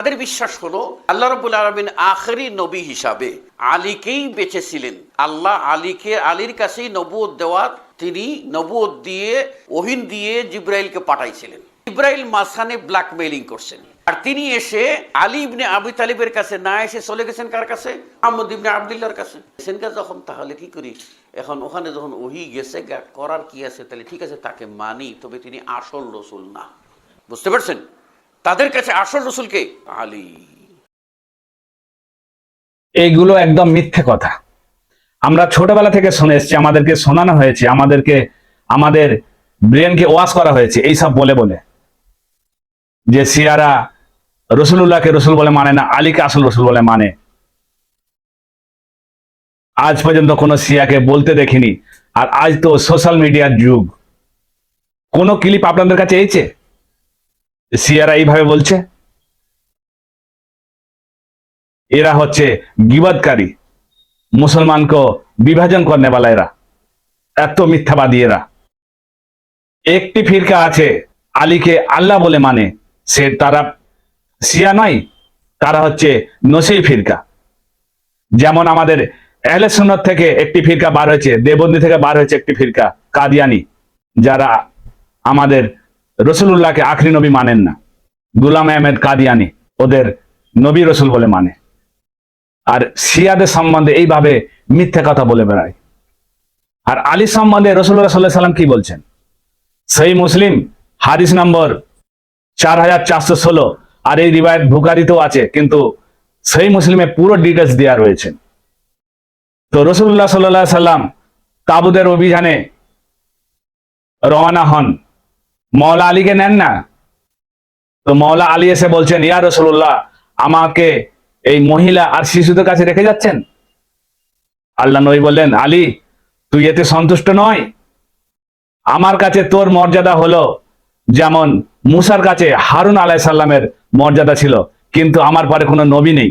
তাদের বিশ্বাস হলো আল্লাহ রাব্বুল আলামিন আখেরি নবী হিসাবে আলীকেই বেঁচেছিলেন। আল্লাহ আলীর কাছেই নবুয়ত দেওয়া, তিনি নবুয়ত দিয়ে ওহীন দিয়ে জিবরাইলকে পাঠাইছিলেন। জিবরাইল মাঝখানে ব্ল্যাকমেইলিং করছেন, আর তিনি এসে আলী ইবনে আবি তালিবের কাছে না এসে চলে গেছেন কার কাছে? মুহাম্মদ ইবনে আবদুল্লাহর কাছে। যখন তাহলে কি করি এখন, ওখানে যখন ওহী গেছে করার কি আছে, তাহলে ঠিক আছে তাকে মানি, তবে তিনি আসল রসুল না। বুঝতে পারছেন? তাদের কাছে আসল রসুলকে আলী। এইগুলো একদম মিথ্যে কথা। আমরা ছোটবেলা থেকে শুনে এসেছি, আমাদেরকে শোনানো হয়েছে, আমাদের ব্রেনকে ওয়াশ করা হয়েছে এইসব বলে বলে, যে শিয়ারা রসুলুল্লাহকে রসুল বলে মানে না, আলীকে আসল রসুল বলে মানে। আজ পর্যন্ত কোনো শিয়াকে বলতে দেখিনি। আর আজ তো সোশ্যাল মিডিয়ার যুগ, কোনো ক্লিপ আপনাদের কাছে এইছে শিয়ারা এইভাবে বলছে? এরা হচ্ছে গীবতকারী, মুসলমানকে বিভাজন করনে वाला এরা, এত মিথ্যাবাদী এরা। একটি ফিরকা আছে আলীকে আল্লাহ বলে মানে, সে তারা শিয়া নয়, তারা হচ্ছে নসি ফিরকা। যেমন আমাদের আহলে সুন্নাত থেকে একটি ফিরকা বার হয়েছে, দেববন্দি থেকে বার হয়েছে একটি ফিরকা কাদিয়ানি, যারা আমাদের রসুলুল্লাহকে আখরি নবী মানেন না। গুলাম আহমেদ কাদিয়ানি ওদের নবী রসুল বলে মানে। আর শিয়াদের সম্বন্ধে এইভাবে মিথ্যে কথা বলে বেড়ায়। আর আলী সম্বন্ধে রাসূলুল্লাহ সাল্লাল্লাহু আলাইহি ওয়াসাল্লাম কি বলছেন? সহিহ মুসলিম হাদিস নম্বর 4416, আর এই রিওয়ায়াত বুখারীতেও আছে, কিন্তু সহিহ মুসলিমে পুরো ডিটেইলস দেওয়া রয়েছে। তো রাসূলুল্লাহ সাল্লাল্লাহু আলাইহি ওয়াসাল্লাম তাবুদের অভিযানে রওনা হন, মওলা আলীকে নেন না। তো মওলা আলী এসে বলছেন, ইয়া রাসূলুল্লাহ, আমাকে এই মহিলা আর শিশুদের কাছে রেখে যাচ্ছেন? আল্লাহ নবী বললেন, আলী তুই এতে সন্তুষ্ট নয়? আমার কাছে তোর মর্যাদা হলো যেমন মুসার কাছে হারুন আলাইহিস সালামের মর্যাদা ছিল, কিন্তু আমার পরে কোনো নবী নেই।